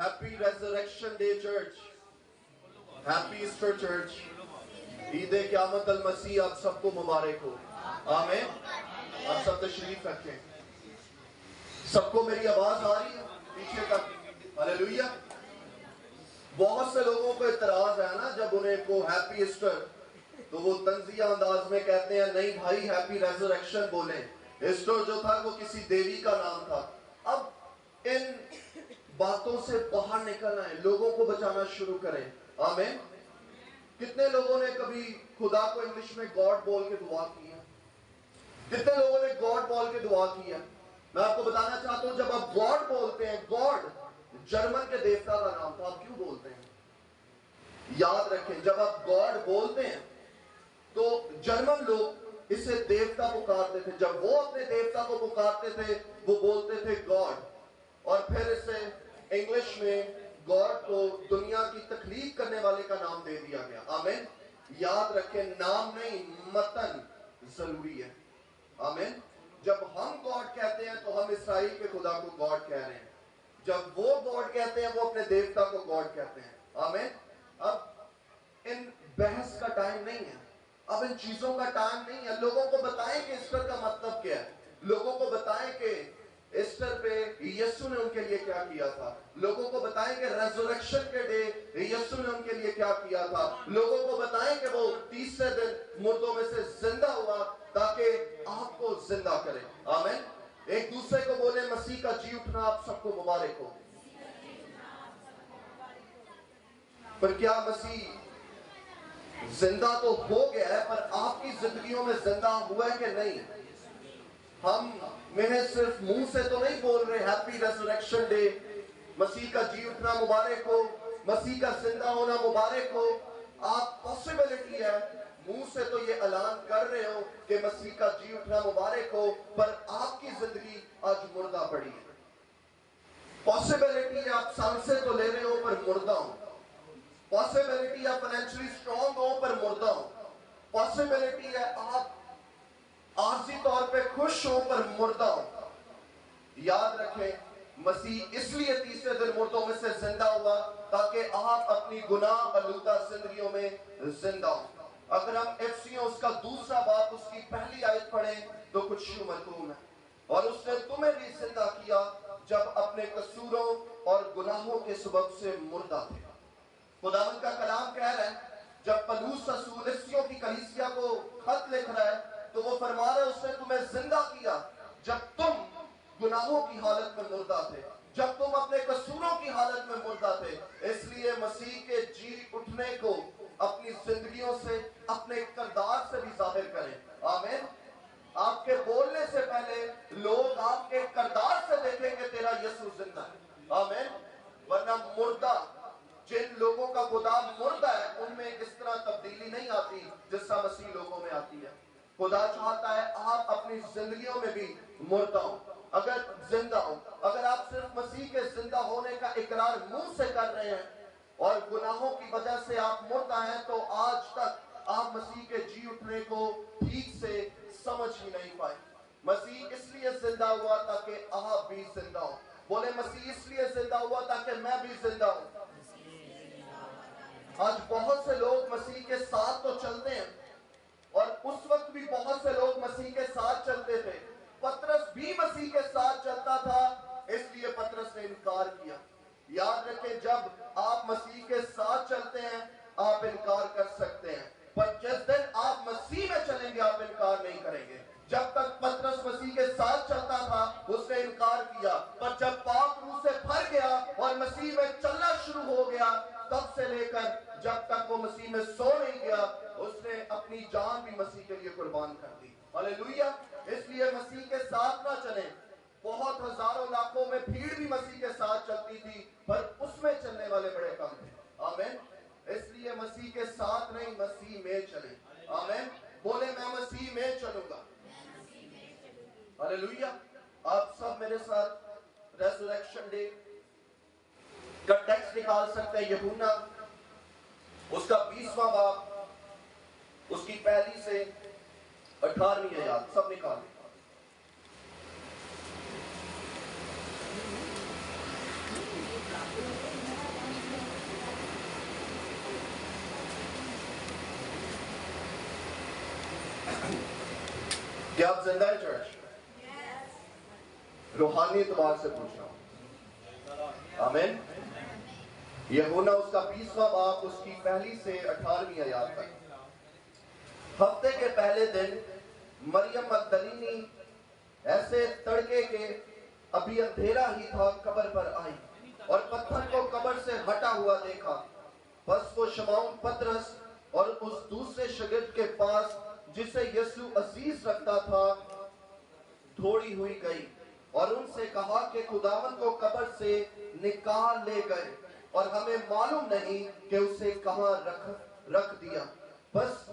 Happy Resurrection Day Church. Happy Easter Church. Eid क़यामत अल मसीह आप सबको मुबारक हो। आमीन। आप सब तशरीफ रखें। सबको मेरी आवाज आ रही है पीछे तक? हालेलुया। बहुत से लोगों को इतराज है ना जब उन्हें को हैप्पी ईस्टर तो वो तंजिया अंदाज में कहते हैं नहीं भाई हैप्पी रेजरेक्शन बोले। ईस्टर जो था वो किसी देवी का नाम था। अब इन बातों से बाहर निकलना है, लोगों को बचाना शुरू करें। आमीन। कितने लोगों ने कभी खुदा को इंग्लिश में गॉड बोल के दुआ की है? कितने लोगों ने गॉड बोल के दुआ की है? मैं आपको बताना चाहता हूं जब आप गॉड बोलते हैं, गॉड जर्मन के देवता का नाम था, आप क्यों बोलते हैं? याद रखें जब आप गॉड बोलते हैं तो जर्मन लोग इसे देवता पुकारते थे। जब वो अपने देवता को पुकारते थे वो बोलते थे गॉड, और फिर इसे इंग्लिश में गॉड को दुनिया की तख्लीक करने वाले का नाम दे दिया गया। आमीन। याद रखें नाम नहीं मतन जरूरी है। आमीन। जब हम गॉड कहते हैं तो हम इसराइल के खुदा को गॉड कह रहे हैं, जब वो गॉड कहते हैं वो अपने देवता को गॉड कहते हैं। आमीन। अब इन बहस का टाइम नहीं है, अब इन चीजों का टाइम नहीं है। लोगों को बताएं कि ईस्टर का मतलब क्या है, लोगों को बताएं कि ईस्टर पे यीशु ने उनके लिए क्या किया था, लोगों को बताएं कि रेज़रेक्शन के डे यीशु ने उनके लिए क्या किया था, लोगों को बताएं कि वो तीसरे दिन मुर्दों में से जिंदा हुआ ताकि आपको जिंदा करे। आमीन। एक दूसरे को बोले मसीह का जी उठना आप सबको मुबारक हो। पर क्या मसीह जिंदा तो हो गया है, पर आपकी जिंदगियों में जिंदा हुआ है कि नहीं? हम में सिर्फ मुंह से तो नहीं बोल रहे हैप्पी रेज़रेक्शन डे, मसीह का जी उठना मुबारक हो, मसीह का जिंदा होना मुबारक हो। आप पॉसिबिलिटी है मुंह से तो ये ऐलान कर रहे हो कि मसीह का जी उठना मुबारक हो, पर आपकी जिंदगी आज मुर्दा पड़ी है। पॉसिबिलिटी है आप सांस से तो ले रहे हो पर मुर्दा हो। पॉसिबिलिटी है फाइनेंशियली स्ट्रांग हो पर मुर्दा हो। पॉसिबिलिटी है आप आर्जी तौर पे खुश हो पर मुर्दा हो। याद रखें मसीह इसलिए तीसरे दिन मुर्दों में से जिंदा हुआ ताकि आप अपनी गुनाह आलूदा जिंदगियों में जिंदा हो। अगर हम एफसियों उसका दूसरा बाप उसकी पहली आयत पढ़ें तो कुछ मरकूम है, और उसने तुम्हें भी जिंदा किया जब अपने कसूरों और गुनाहों के सबब से मुर्दा थे। खुदावंद का कलाम कह रहा है जब पलूस रसूल एफसियों की कलीसिया को खत लिख रहा है तो वो फरमा रहे उसने तुम्हें जिंदा किया जब तुम गुनाहों की हालत में मुर्दा थे, जब तुम अपने कसूरों की हालत में मुर्दा थे। इसलिए मसीह के जी उठने को अपनी जिंदगियों से, अपने किरदार से भी जाहिर करें। आमीन। आपके बोलने से पहले लोग आपके किरदार से देखेंगे तेरा यीशु जिंदा है। आमीन। वरना मुर्दा, जिन लोगों का खुदा मुर्दा है उनमें इस तरह तब्दीली नहीं आती जिस तरह मसीह लोगों में आती है। खुदा चाहता है आप अपनी जिंदगियों में भी मुर्दा हो, अगर जिंदा हो। अगर आप सिर्फ मसीह के जिंदा होने का इकरार मुंह से कर रहे हैं और गुनाहों की वजह से आप मुर्दा हैं तो आज तक आप मसीह के जी उठने को ठीक से समझ ही नहीं पाए। मसीह इसलिए जिंदा हुआ ताकि आप भी जिंदा हो। बोले मसीह इसलिए जिंदा हुआ ताकि मैं भी जिंदा हूं। आज बहुत से लोग मसीह के साथ तो चलते हैं, और उस वक्त भी बहुत से लोग मसीह के साथ चलते थे। पतरस भी मसीह के साथ चलता था, इसलिए पतरस ने इनकार किया। याद रखें जब आप मसीह के साथ चलते हैं आप इनकार कर सकते हैं, पर जिस दिन आप मसीह में चलेंगे आप इनकार नहीं करेंगे। जब तक पतरस मसीह के साथ चलता था उसने इनकार किया, पर जब पाक रूह से भर गया और मसीह में चलना शुरू हो गया तब से लेकर जब तक वो मसीह में सो नहीं गया उसने अपनी जान भी मसीह के लिए कुर्बान कर दी। हालेलुया। इसलिए मसीह के साथ ना चले। बहुत हजारों लाखों में भीड़ भी मसीह के साथ चलती थी पर उसमें चलने वाले बड़े कम थे। आमीन। इसलिए मसीह के साथ नहीं मसीह में चले। आमीन। बोले मैं मसीह में चलूंगा। हालेलुया। आप सब मेरे साथ रेज़रेक्शन डे का टेक्स्ट निकाल सकते हैं। यूहन्ना उसका 20वां बाब उसकी पहली से 18वीं आयत सब निकाल। क्या आप जिंदा है चर्च? रूहानी एतबार से पूछ रहा हूं। आमीन। यूहन्ना उसका 20वां बाब उसकी पहली से 18वीं आयत तक। हफ्ते के पहले दिन मरियम मगदलीनी ऐसे तड़के के अभी अंधेरा ही था कब्र पर आई और पत्थर को कब्र से हटा हुआ देखा। बस वो शमौन पतरस और उस दूसरे शागिर्द के पास जिसे यीशु अजीज रखता था दौड़ी हुई गई और उनसे कहा कि खुदावंद को कब्र से निकाल ले गए और हमें मालूम नहीं कि उसे कहां रख दिया। बस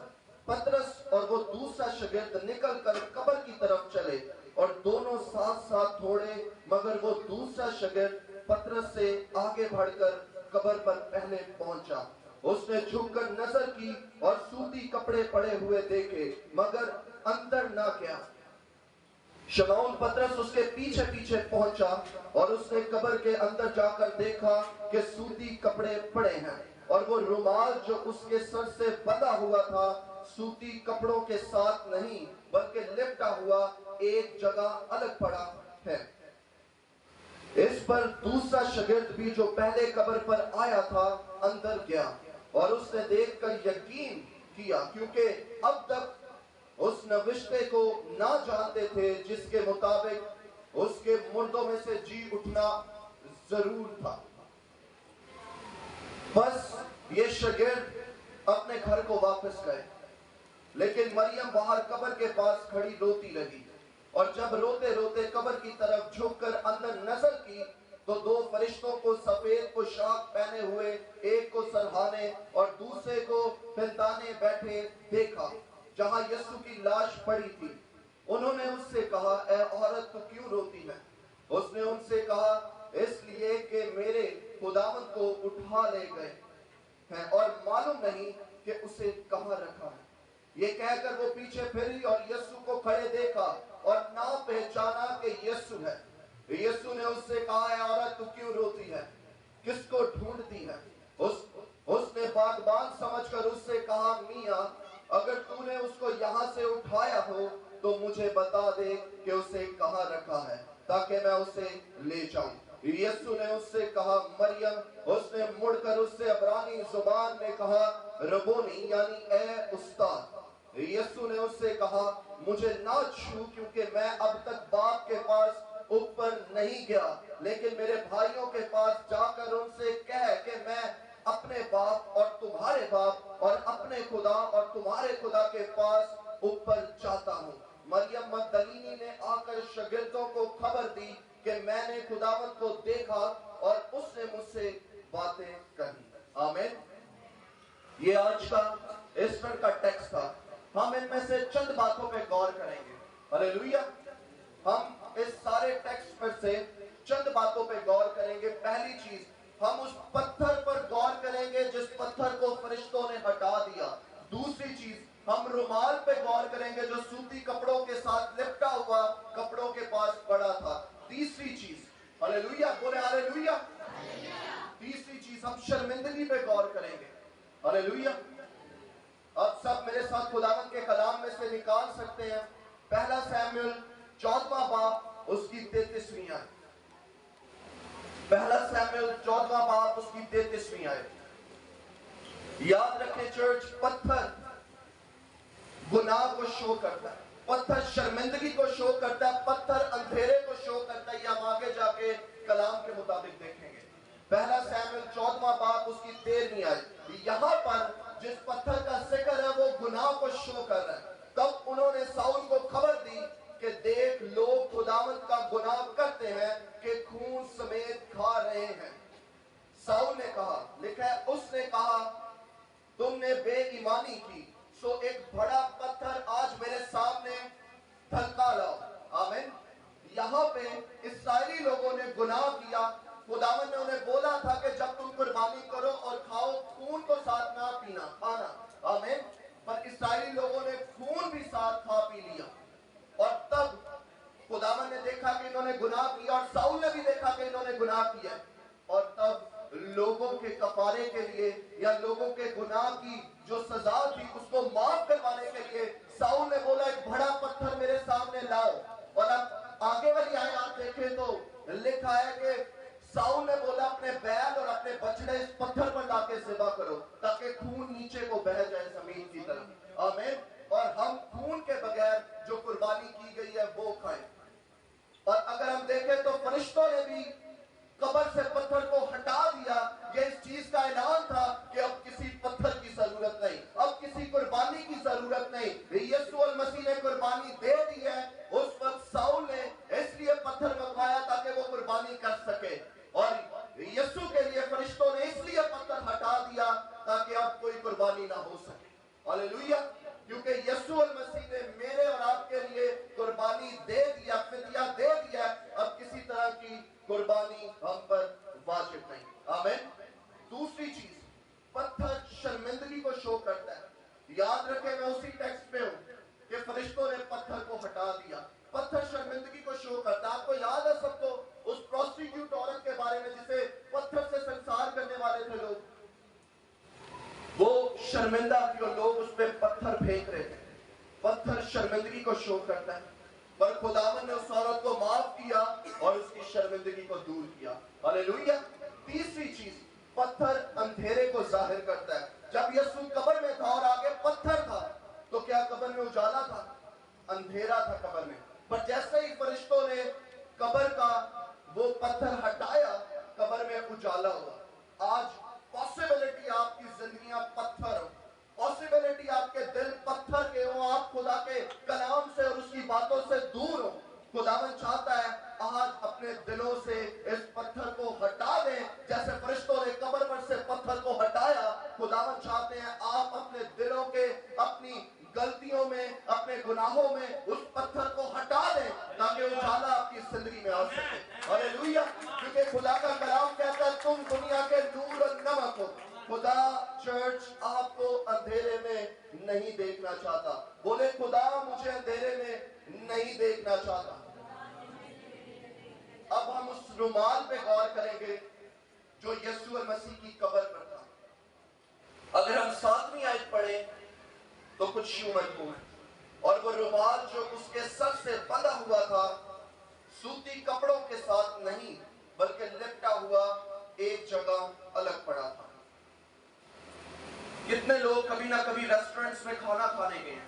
पतरस और वो दूसरा शागिर्द निकलकर कब्र की तरफ चले और दोनों साथ साथ दौड़े, मगर वो दूसरा शागिर्द पतरस से आगे बढ़कर कब्र पर पहले पहुंचा। उसने झुककर नजर की और सूती कपड़े पड़े हुए देखे, मगर अंदर ना गया। शमौन पतरस उसके पीछे पीछे पहुंचा और उसने कब्र के अंदर जाकर देखा कि सूती कपड़े पड़े हैं और वो रुमाल जो उसके सर से बंधा हुआ था सूती कपड़ों के साथ नहीं बल्कि लिपटा हुआ एक जगह अलग पड़ा है। इस पर दूसरा शागिर्द भी जो पहले कब्र पर आया था अंदर गया और उसने देखकर यकीन किया, क्योंकि अब तक उस नविश्ते को ना जानते थे जिसके मुताबिक उसके मुर्दों में से जी उठना जरूर था। बस ये शागिर्द अपने घर को वापस गए, लेकिन मरियम बाहर कब्र के पास खड़ी रोती लगी और जब रोते रोते कब्र की तरफ झुककर अंदर नजर की तो दो फरिश्तों को सफेद पोशाक पहने हुए, एक को सरहाने और दूसरे को पिलताने बैठे देखा जहां यीशु की लाश पड़ी थी। उन्होंने उससे कहा, ऐ औरत तू क्यों रोती है? उसने उनसे कहा, इसलिए कि मेरे खुदावंद को उठा ले गए हैं और मालूम नहीं कि उसे कहां रखा है। ये कहकर वो पीछे फिरी और यीशु को खड़े देखा और ना पहचाना कि यीशु है। यीशु ने उससे कहा, ऐ औरत तू क्यों रोती है? किसको ढूंढती है? उसने बागबान समझकर उससे कहा, मियां अगर तूने उसको यहाँ से उठाया हो तो मुझे बता दे कि उसे कहाँ रखा है ताकि मैं उसे ले जाऊं। यीशु ने उससे कहा, मरियम। उसने मुड़कर उससे अब्रानी जुबान में कहा, रबोनी, यानी ए उस्ताद। यीशु ने उससे कहा, मुझे ना छू, क्योंकि मैं अब तक बाप के पास ऊपर नहीं गया, लेकिन मेरे भाइयों के पास जाकर उनसे कह कि मैं अपने बाप और तुम्हारे बाप और अपने खुदा और तुम्हारे खुदा के पास ऊपर जाता हूँ। मरियम मगदलीनी ने आकर शागिर्दों को खबर दी कि मैंने खुदावंद को देखा और उसने मुझसे बातें कही। आमीन। ये आज का ईस्टर का टेक्स्ट था। हम इनमें से चंद बातों पे गौर करेंगे। हालेलुया। हम इस सारे टेक्स्ट पर से चंद बातों पे गौर करेंगे। पहली चीज, हम उस पत्थर पर गौर करेंगे जिस पत्थर को फरिश्तों ने हटा दिया। दूसरी चीज, हम रुमाल पे गौर करेंगे जो सूती कपड़ों के साथ लिपटा हुआ कपड़ों के पास पड़ा था। तीसरी चीज, हालेलुया, बोले हालेलुया। तीसरी चीज, हम शर्मिंदगी पे गौर करेंगे। हालेलुया। अब सब मेरे साथ खुदावंद के कलाम में से निकाल सकते हैं पहला शमूएल 14वां बाब उसकी 33वीं आयत। पहला शमूएल 14वां बाब उसकी 33वीं आयत। याद रखें चर्च, पत्थर गुनाह को शो करता है, पत्थर शर्मिंदगी को शो करता है, पत्थर अंधेरे को शो करता है। ये हम आगे जाके कलाम के मुताबिक देखेंगे। पहला शमूएल 14वां बाब उसकी 13वीं आयत। यहाँ पर जिस पत्थर का जिक्र है वो गुनाह को शो कर रहा है। तब उन्होंने साउल को खबर दी कि देख, लोग खुदावंद का गुनाह करते हैं कि खून समेत खा रहे हैं। साउल ने कहा, लिखा है, उसने कहा, तुमने बेईमानी की, सो एक बड़ा पत्थर आज मेरे सामने धक्का लाओ। आमीन। यहाँ पे इस्राएली लोगों ने गुनाह किया। खुदावंद ने उन्हें बोला था कि जब तुम कुर्बानी करो और खाओ, खून को साथ ना पीना, खाना। आमीन। पर इस्राएली लोगों ने खून भी साथ खा पी लिया और तब खुदावंद ने देखा कि इन्होंने गुनाह किया और साउल ने भी देखा कि इन्होंने गुनाह किया और तब लोगों के कफारे के लिए या लोगों के गुनाह की जो सजा थी उसको माफ करवाने के लिए साउल ने बोला एक बड़ा पत्थर मेरे सामने लाओ। और अब आगे वाली आयत देखें तो लिखा है कि साउल ने बोला अपने बैल और अपने बछड़े इस पत्थर पर लाके ज़िबा करो ताकि खून नीचे को बह जाए जमीन की तरफ। आमीन। और हम खून के बगैर जो कुर्बानी की गई है वो खाएं। और अगर हम देखें तो फरिश्तों ने भी कब्र से पत्थर को हटा दिया। यह इस चीज का ऐलान था कि अब किसी पत्थर की जरूरत नहीं, अब किसी कुर्बानी की जरूरत नहीं। यीशु मसीह ने कुर्बानी दे दी है। उस वक्त साउल ने इसलिए पत्थर मंगवाया ताकि वो कुर्बानी कर सके, और यीशु के लिए फरिश्तों ने इसलिए पत्थर हटा दिया ताकि अब कोई कुर्बानी ना हो सके। हालेलुया। क्योंकि यीशु मसीह ने मेरे और आपके लिए कुर्बानी दे दिया, फिदिया दे दिया। अब किसी तरह की कुर्बानी हम पर वाजिब नहीं। आमीन। दूसरी चीज, पत्थर शर्मिंदगी को शो करता है। याद रखें, मैं उसी टेक्स्ट में हूं कि फरिश्तों ने पत्थर को हटा दिया। पत्थर शर्मिंदगी को शो करता है। आपको याद है सबको उस प्रोस्टिट्यूट औरत के बारे में जिसे पत्थर से संसार करने वाले थे लोग, वो शर्मिंदा थी और लोग उस पर पत्थर फेंक रहे थे। पत्थर शर्मिंदगी को शो करता है, पर खुदावन ने उस औरत को माफ किया और उसकी शर्मिंदगी को दूर किया। हालेलुया। तीसरी चीज, पत्थर अंधेरे को जाहिर करता है। जब यीशु कब्र में था और आगे पत्थर था तो क्या कब्र में उजाला था? अंधेरा था कब्र में। पर जैसे ही फरिश्तों ने कब्र का वो पत्थर हटाया, कब्र में उजाला हुआ। आज पॉसिबिलिटी आपकी जिंदगियां पत्थर हो, पॉसिबिलिटी आपके दिल पत्थर के हो, आप खुदा के कलाम से और उसकी बातों से दूर हो। खुदावन चाहता है आज अपने दिलों से इस पत्थर को हटा दें। जैसे फरिश्तों ने कब्र पर से पत्थर को हटाया, खुदावन चाहते हैं आप अपने दिलों के, अपनी गलतियों में, अपने गुनाहों में उस पत्थर को हटा दें ताकि उजाला आपकी जिंदगी में आ सके। हालेलुया। क्योंकि खुदा का कलाम कहता है तुम दुनिया के नूर और नमक हो। खुदा चर्च आपको अंधेरे में नहीं देखना चाहता। बोले खुदा मुझे अंधेरे में नहीं देखना चाहता। अब हम उस रुमाल पे गौर करेंगे जो यीशु मसीह की कब्र पर था। अगर हम 7वीं आयत पढ़े तो कुछ यूं मजमून है, और वो रुमाल जो उसके सर से बंधा हुआ था सूती कपड़ों के साथ नहीं बल्कि लिपटा हुआ एक जगह अलग पड़ा था। कितने लोग कभी ना कभी रेस्टोरेंट्स में खाना खाने गए हैं।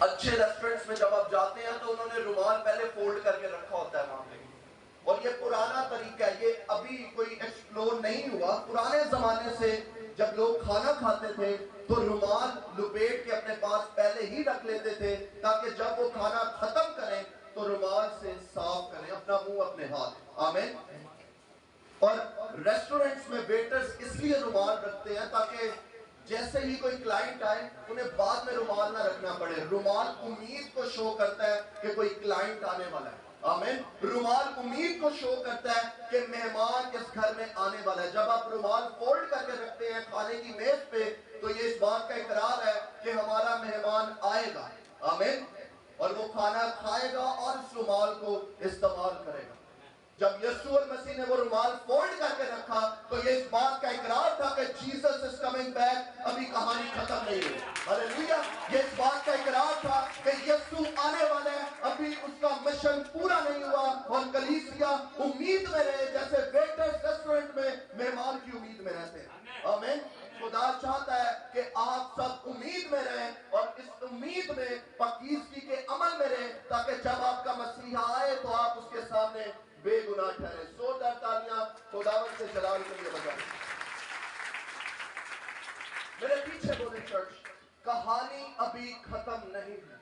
अच्छे रेस्टोरेंट्स में जब आप जाते हैं तो उन्होंने रुमाल पहले फोल्ड करके रखा होता है वहां पे, और ये पुराना तरीका है, ये अभी कोई एक्सप्लोर नहीं हुआ। पुराने जमाने से जब लोग खाना खाते थे तो रुमाल लुपेट के अपने पास पहले ही रख लेते थे ताकि जब वो खाना खत्म करें तो रुमाल से साफ करें अपना मुंह, अपने हाथ। आमीन। और रेस्टोरेंट्स में वेटर्स इसलिए रुमाल रखते हैं ताकि जैसे ही कोई क्लाइंट आए उन्हें बाद में रुमाल ना रखना पड़े। रुमाल उम्मीद को शो करता है कि कोई क्लाइंट आने वाला है। आमीन। रुमाल उम्मीद को शो करता है कि मेहमान इस घर में आने वाला है। जब आप रुमाल फोल्ड करके रखते हैं खाने की मेज पे तो ये इस बात का इकरार है कि हमारा मेहमान आएगा। आमीन। और वो खाना खाएगा और इस रुमाल को इस्तेमाल करेगा। जब यीशु मसीह ने वो रुमाल फोल्ड करके रखा तो ये इस बात का इकरार था कि जीसस इज कमिंग बैक, अभी कहानी खत्म नहीं हुई। हालेलुया। ये इस बात का इकरार था कि यीशु आने वाला है, अभी उसका मिशन पूरा नहीं हुआ। और कलीसिया उम्मीद में रहे, जैसे वेटर्स रेस्टोरेंट में मेहमान की उम्मीद में रहते हैं। आमीन। खुदा चाहता है कि आप सब उम्मीद में रहें और इस उम्मीद में पाकीज़गी के अमल में रहें ताकि जब आपका मसीहा आए तो आप उसके सामने बेगुनाह ठहरे। जोरदार तालियां खुदावंद से जलाल के लिए बजाएं। मेरे पीछे बोले चर्च, कहानी अभी खत्म नहीं हुई।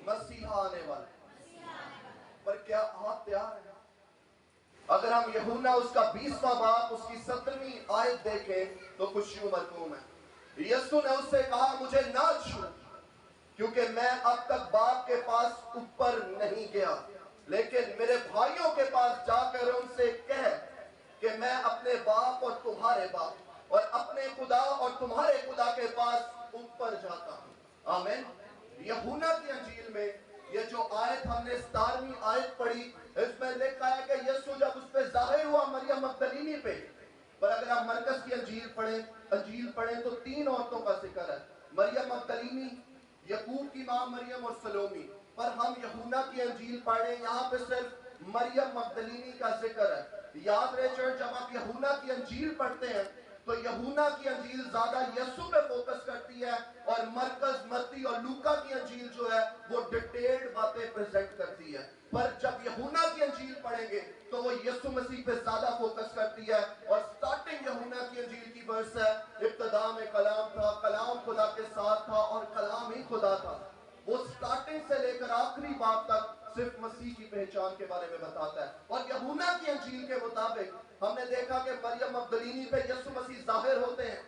मसीहा आने वाला, पर क्या आप तैयार हैं? अगर हम यूहन्ना उसका 20वां बाब उसकी 17वीं आयत देखें तो कुछ यूं मरकूम है। यीशु ने उससे कहा मुझे ना छू, क्योंकि मैं अब तक बाप के पास ऊपर नहीं गया, लेकिन मेरे भाइयों के पास जाकर उनसे कह कि मैं अपने बाप और तुम्हारे बाप और अपने खुदा और तुम्हारे खुदा के पास ऊपर जाता हूं। आमीन। यूहन्ना की अंजील में ये जो आयत हमने 17वीं आयत पढ़ी, इसमें लिखा है कि यीशु जब उस पे जाहिर हुआ मरियम मगदलीनी पे, पर अगर आप मरकस की अंजील पढ़ें तो 3 औरतों का जिक्र है, मरियम मगदलीनी, यकूब की मां मरियम और सलोमी। पर हम यूहन्ना की अंजील पढ़े, यहाँ पे सिर्फ मरियम मगदलीनी का जिक्र है। याद रहे चर्च, जब आप यूहन्ना की अंजील पढ़ते हैं तो यूहन्ना की अंजील ज्यादा यीशु पे फोकस करती है, और मरकस, मत्ती और लूका की अंजील जो है वो डिटेल्ड बातें प्रेजेंट करती है। पर जब यूहन्ना की अंजील पढ़ेंगे तो वो यीशु मसीह पे ज्यादा फोकस करती है। और स्टार्टिंग यूहन्ना की अंजील की वर्स है, इब्तिदा में कलाम था, कलाम खुदा के साथ था और कलाम ही खुदा था। वो स्टार्टिंग से लेकर आखिरी बात तक सिर्फ मसीह की पहचान के बारे में बताता है। और यूहन्ना की अंजील के मुताबिक हमने देखा कि मरियम मगदलीनी पे यीशु मसीह जाहिर होते हैं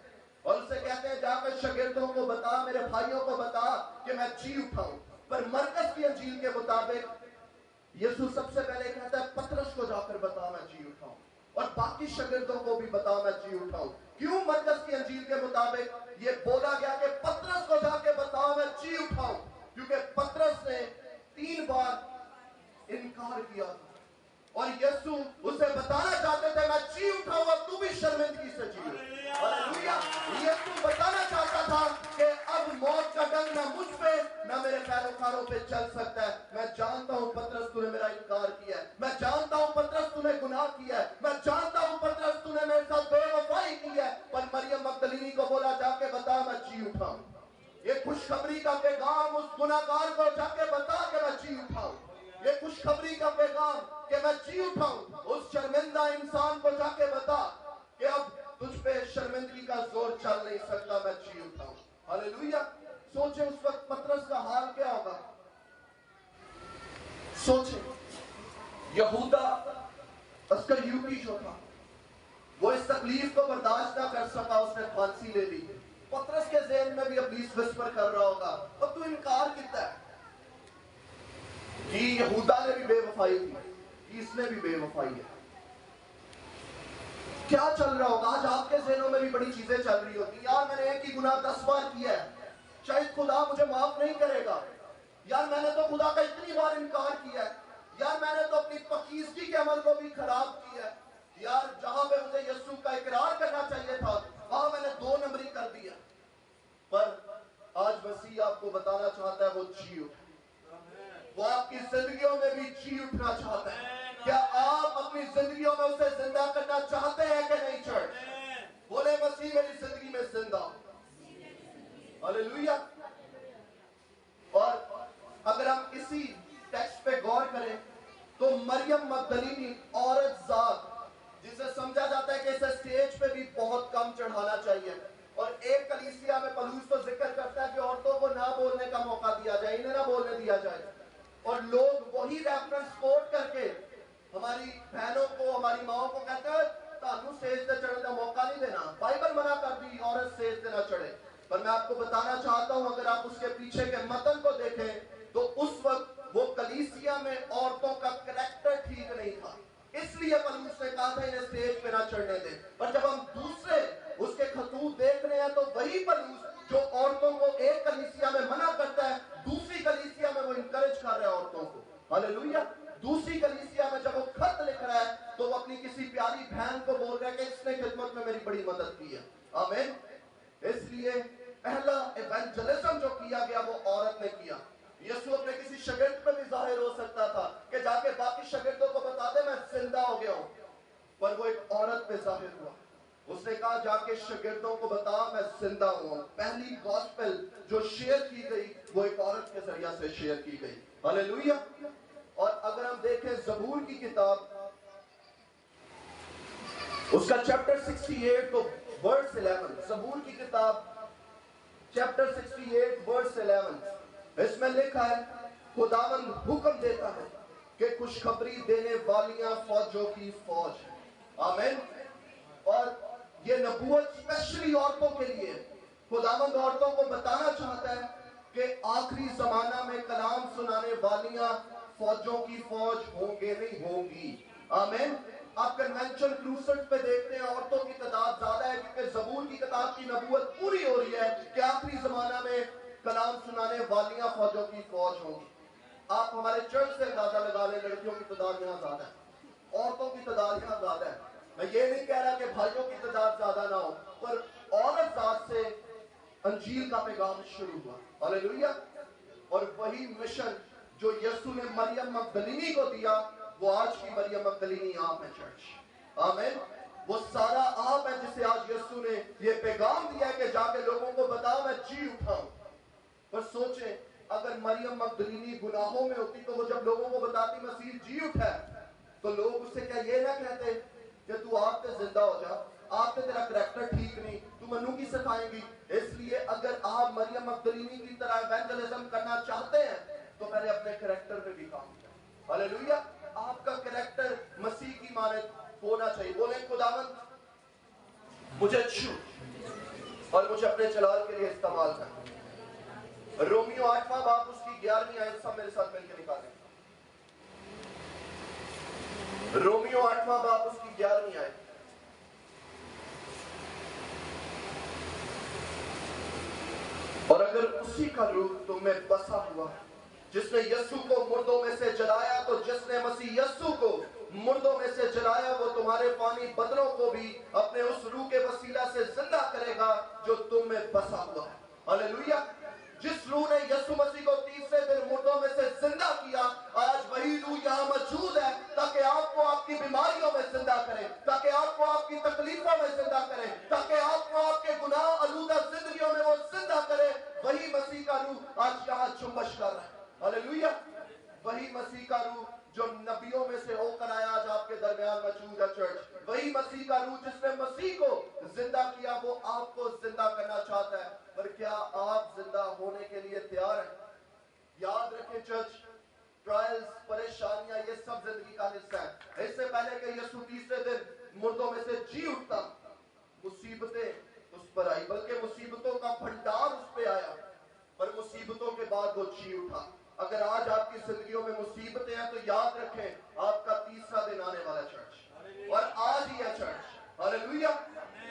और उससे कहते हैं जाकर शागिर्दों को बता, मेरे भाइयों को बता कि मैं जी उठाऊं। पर मरकस की अंजील के मुताबिक यीशु सबसे पहले कहता है पतरस को जाकर बता मैं जी उठाऊं, और बाकी शागिर्दों को भी बता मैं जी उठाऊं। क्यों मरकस की अंजील के मुताबिक ये बोला गया कि पतरस को जाके बता मैं जी उठाऊं? क्योंकि पतरस ने 3 बार इनकार किया था और यीशु उसे बताना चाहते थे मैं जी उठाऊं और तू भी शर्मिंदगी से जी। हालेलुया। यीशु बताना चाहता था कि अब मौत का डंक ना मुझ पे ना मेरे पैरोकारों पे चल सकता है। मैं जानता हूं पतरस तूने मेरा इनकार किया है, मैं जानता हूं पतरस तूने गुनाह किया है, मैं जानता हूं पतरस तूने मेरे साथ बेवफाई की है, पर मरियम मगदलीनी को बोला जाके बता मैं जी उठाऊं। ये खुशखबरी का पैगाम उस गुनाहगार को जाके बता के मैं जी उठाऊं। ये खुशखबरी का पैगाम कि मैं जी उठाऊं उस शर्मिंदा इंसान को जाके बता कि अब तुझ पे शर्मिंदगी का जोर चल नहीं सकता, मैं जी उठाऊं। हालेलुया। सोचे उस वक्त पतरस का हाल क्या होगा। सोचे यहूदा अस्करियोती जो था वो इस तकलीफ को बर्दाश्त ना कर सका, उसने फांसी ले ली। पतरस के ज़हन में भी इब्लीस विस्पर कर रहा होगा और तू इनकार कितना है कि यहूदा ने भी बेवफाई की, कि इसने भी बेवफाई है। क्या चल रहा होगा आज आपके ज़हनों में भी बड़ी चीजें चल रही होती। यार मैंने एक ही गुनाह 10 बार किया है, शायद खुदा मुझे माफ नहीं करेगा। यार मैंने तो खुदा का इतनी बार इनकार किया है। यार मैंने तो अपनी पाकीज़गी के अमल को भी खराब किया है। यार जहां पे मुझे यीशु का इकरार करना चाहिए था वहां मैंने 2 नंबरी कर दिया। पर आज मसीह आपको बताना चाहता है वो जी उठा, वो आपकी जिंदगियों में भी जी उठना चाहता है। क्या आप अपनी जिंदगियों में उसे जिंदा करना चाहते हैं कि नहीं चर्च? बोले मसीह मेरी जिंदगी में जिंदा। हालेलुया। और अगर हम इसी टेक्स्ट पे गौर करें तो मरियम मगदलीनी औरत जात जिसे समझा जाता है कि इसे स्टेज पे भी बहुत कम चढ़ाना चाहिए, और एक कलीसिया में पौलुस तो जिक्र करता है कि औरतों को ना बोलने का मौका दिया जाए, इन्हें ना बोलने दिया जाए, और लोग वही रेफरेंस कोट करके हमारी बहनों को, हमारी माओ को कहते हैं तानू स्टेज पे चढ़ने का मौका नहीं देना। बाइबल मना कर दी औरत स्टेज पे ना चढ़े। पर मैं आपको बताना चाहता हूं अगर आप उसके पीछे के मतन को देखें तो उस वक्त वो कलीसिया में औरतों का कैरेक्टर ठीक नहीं था, इसलिए पौलुस ने कहा था इन्हें स्टेज पे ना चढ़ने दे। पर जब हम दूसरे उसके खतूत देख रहे हैं तो वही पौलुस जो औरतों को एक कलीसिया में मना करता है दूसरी कलीसिया में वो इनकरेज कर रहा है औरतों को। हालेलुया। दूसरी कलीसिया में जब वो खत लिख रहा है तो वो अपनी किसी प्यारी बहन को बोल रहा है कि इसने खिदमत में मेरी बड़ी मदद की है। आमीन। इसलिए पहला इवेंजलिज्म जो किया गया वो औरत ने किया। यीशु अपने किसी शागिर्द पे भी जाहिर हो सकता था कि जाके बाकी शागिर्दों को बता दे मैं जिंदा हो गया हूं, पर वो एक औरत पे जाहिर हुआ। उसने कहा जाके शागिर्दों को बता मैं जिंदा हूं। पहली गॉस्पेल जो शेयर की गई वो एक औरत के जरिया से शेयर की गई। हालेलुया। और अगर हम देखें ज़बूर की किताब उसका चैप्टर 68 तो वर्स 11, ज़बूर की किताब चैप्टर 68 वर्स 11, इसमें लिखा है खुदावंद हुक्म देता है कि खुशखबरी देने वालियां फौजों की फौज है। आमीन। और ये नबूवत स्पेशली औरतों के लिए, खुदावंद औरतों को बताना चाहता है कि आखिरी जमाना में कलाम सुनाने वालियां फौजों की फौज होंगे नहीं होंगी। आमीन। आप कन्वेंशन क्रूसेड्स पे देखते हैं औरतों की तादाद ज्यादा है क्योंकि ज़बूर की किताब की नबूवत पूरी हो रही है कि आखिरी जमाना में कलाम सुनाने वालियां फौजों की फौज होंगी। आप हमारे चर्च से अंदाजा लगा लें, लड़कियों की तादाद यहाँ ज्यादा है, औरतों की तादाद यहाँ ज्यादा है। मैं ये नहीं कह रहा कि भाइयों की तादाद ज्यादा ना हो, पर औरत जात से अंजील का पैगाम शुरू हुआ। हालेलुया। और वही मिशन जो यीशु ने मरियम मगदलीनी को दिया, वो आज की मरियम मगदलीनी आप है चर्च। आमीन। वो सारा आप है जिसे आज यीशु ने ये पैगाम दिया है कि जाके लोगों को बताओ मैं जी उठाऊं। पर सोचें, अगर मरियम मगदलीनी गुनाहों में होती तो वो जब लोगों को बताती मसीह जी उठा है, तो लोग उससे क्या ये ना कहते कि तू आप पे जिंदा हो जा, आप पे तेरा करैक्टर ठीक नहीं, तू मनु की सिखाएंगी। इसलिए अगर आप मरियम मगदलीनी की तरह इवेंजलिज्म करना चाहते हैं तो पहले अपने करैक्टर पे भी काम करें। हालेलुया। आपका करैक्टर मसीह की मानद होना चाहिए। बोले खुदावंद मुझे छू और मुझे अपने जलाल के लिए इस्तेमाल कर। रोमियो 8वां बाब उसकी 11वीं आयत सब मेरे साथ मिलकर निकालें। रोमियो 8वां बाब उसकी 11वीं आयत। और अगर उसी का रूप तुम में बसा हुआ, जिसने यीशु को मुर्दों में से जलाया, तो जिसने मसीह यीशु को मुर्दों में से जलाया, वो तुम्हारे पानी बदनों को भी अपने उस रूह के वसीला से जिंदा करेगा जो तुम में बसा हुआ है। हालेलुया। जिस रूह ने यीशु मसीह को तीसरे दिन मुर्दों में से जिंदा किया, आज वही रूह यहाँ मौजूद है ताकि आपको आपकी बीमारियों में जिंदा करे, ताकि आपको आपकी तकलीफों में जिंदा करे, ताकि आपको आपके गुनाह आलूदा जिंदगियों में वो जिंदा करे। वही मसीह का रूह आज यहाँ जुम्बश कर रहा है। हालेलुया। वही मसीह का रूह जो नबियों में से होकर आया आज आपके दरमियान मौजूद है चर्च। वही मसीह का रूह जिसने मसीह को जिंदा किया, वो आपको जिंदा करना चाहता है। पर क्या आप जिंदा होने के लिए तैयार हैं? याद रखें चर्च, ट्रायल्स, परेशानियां, ये सब जिंदगी का हिस्सा है। इससे पहले कि यीशु तीसरे दिन मुर्दों में से जी उठता, मुसीबतें उस पर आई, बल्कि मुसीबतों का भंडार उस पर आया, पर मुसीबतों के बाद वो जी उठा। अगर आज आपकी जिंदगियों में मुसीबतें हैं तो याद रखें आपका तीसरा दिन आने वाला चर्च, और आज ही है चर्च। हालेलुया।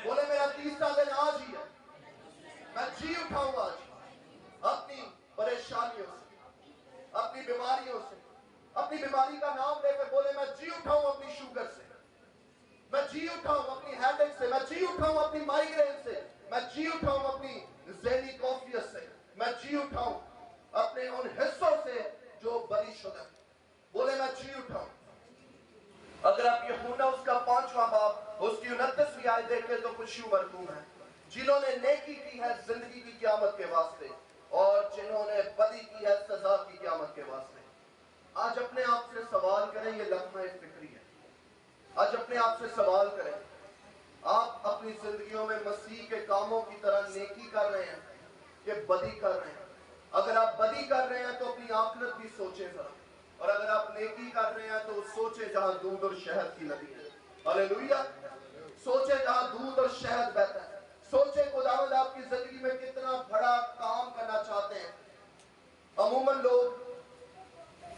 बोले मेरा तीसरा दिन आज ही है। मैं जी उठाऊं आज अपनी परेशानियों से, अपनी बीमारियों से। अपनी बीमारी का नाम लेकर बोले मैं जी उठाऊं अपनी शुगर से, मैं जी उठाऊं अपनी हेडेक से, मैं जी उठाऊं अपनी माइग्रेन से, मैं जी उठाऊं अपनी ज़हनी कौफियत से, मैं जी उठाऊं अपने उन हिस्सों से जो बदीशुदा। बोले मैं जी उठाऊं। अगर आप यूहन्ना उसका 5वां बाब उसकी 29वीं आयत देखें तो कुछ यूं मरकूम है, जिन्होंने नेकी की है जिंदगी की क़यामत के वास्ते, और जिन्होंने बदी की है सजा की क़यामत के वास्ते। आज अपने आप से सवाल करें, ये लम्हा फिक्री है। आज अपने आप से सवाल करें, आप अपनी जिंदगियों में मसीह के कामों की तरह नेकी कर रहे हैं कि बदी कर रहे हैं? अगर आप बदी कर रहे हैं तो अपनी आखिरत भी सोचें जरा, और अगर आप नेकी कर रहे हैं तो सोचें जहां दूध और शहद की नदी है। हालेलुया। सोचें जहां दूध और शहद बहता है। सोचें खुदावंद आपकी जिंदगी में कितना बड़ा काम करना चाहते हैं। अमूमन लोग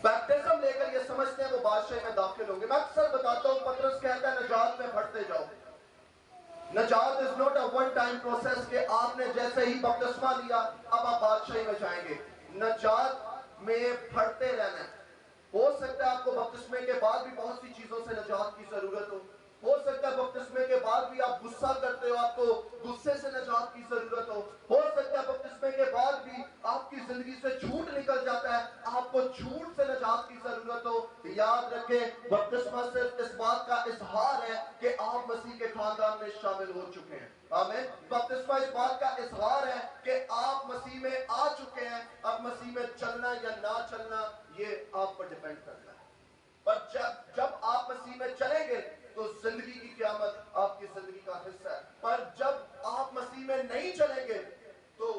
बैप्टिज्म लेकर ये समझते हैं वो बादशाही में दाखिल होंगे। मैं अक्सर बताता हूँ, पतरस कहता है नजात में बढ़ते जाओ। नजात is not a one time process कि आपने जैसे ही बपतिस्मा लिया अब आप बादशाही में जाएंगे। नजात में बढ़ते रहना है। हो सकता है आपको बपतिस्मे के बाद भी बहुत सी चीजों से नजात की जरूरत हो सकता है बपतिस्मे के बाद भी आप गुस्सा करते हो, आपको गुस्से से नजात की जरूरत हो सकता है बपतिस्मे के बाद भी आपकी जिंदगी से झूठ निकल जाता है, आपको झूठ से नजात की जरूरत हो। याद रखें, बपतिस्मा सिर्फ इस बात का इजहार है कि आप मसीह के खानदान में शामिल हो चुके हैं। आमीन। बपतिस्मा इस बात का इजहार है कि आप मसीह में आ चुके हैं। अब मसीह में चलना या ना चलना ये आप पर डिपेंड करता है। पर जब आप मसीह में चलेंगे तो जिंदगी की क़यामत आपकी जिंदगी का हिस्सा है। पर जब आप मसीह में नहीं चलेंगे तो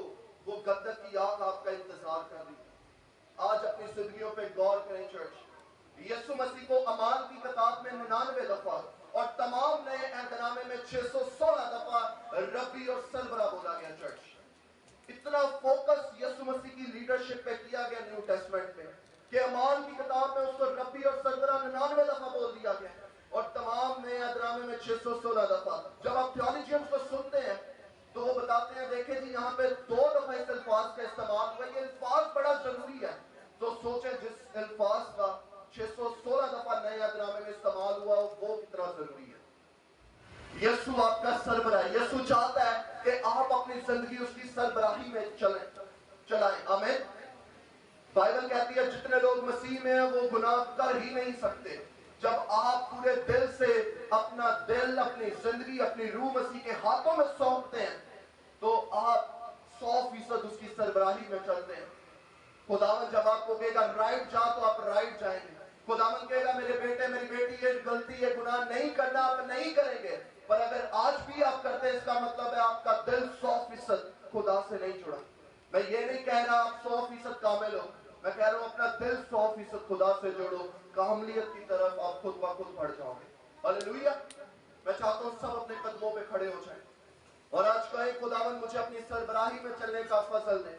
वो गंधक की आग आपका इंतजार कर रही है। आज अपनी जिंदगियों पे गौर करें चर्च। यीशु मसीह को अमाल की किताब में 99 दफा और तमाम नए अहदनामे में 616 दफा रब्बी और सरबरा बोला गया चर्च। इतना फोकस यीशु मसीह की लीडरशिप पे किया गया न्यू टेस्टमेंट में कि अमाल की किताब में उसको रब्बी और सरबरा 99 दफा बोल दिया गया, और तमाम नए अहदनामे में 616 दफा। जब आप थियोलॉजियंस को सुनते हैं तो वो बताते हैं, देखें जी यहाँ पे 2 दफा इस अल्फाज का इस्तेमाल हुआ। ये अल्फाज बड़ा जरूरी है तो सोचे जिस अल्फाज का 616 दफा नए अहदनामे में इस्तेमाल हुआ वो कितना जरूरी है। यीशु आपका सरबराह, यीशु चाहता है कि आप अपनी जिंदगी उसकी सरबराही में चलाएं। आमीन। बाइबल कहती है जितने लोग मसीह में हैं वो गुनाह कर ही नहीं सकते। जब आप पूरे दिल से अपना दिल, अपनी जिंदगी, अपनी रूह मसीह के हाथों में सौंपते हैं तो आप 100% उसकी सरबराही में चलते हैं। खुदावन जब आपको कहेगा राइट जा तो आप राइट जाएंगे। खुदावन कहेगा मेरे बेटे मेरी बेटी ये गलती ये गुनाह नहीं करना, आप नहीं करेंगे। पर अगर आज भी आप करते हैं इसका मतलब है आपका दिल 100% खुदा से नहीं जुड़ा। मैं ये नहीं कह रहा आप 100% कामिल हो, मैं कह रहा हूं अपना दिल 100% खुदा से जोड़ो, कामलियत की तरफ आप खुद ब खुद बढ़ जाओगे। हालेलुया। मैं चाहता हूं सब अपने कदमों पे खड़े हो जाएं और आज कहें खुदावन मुझे अपनी सरबराही में चलने का फजल दे।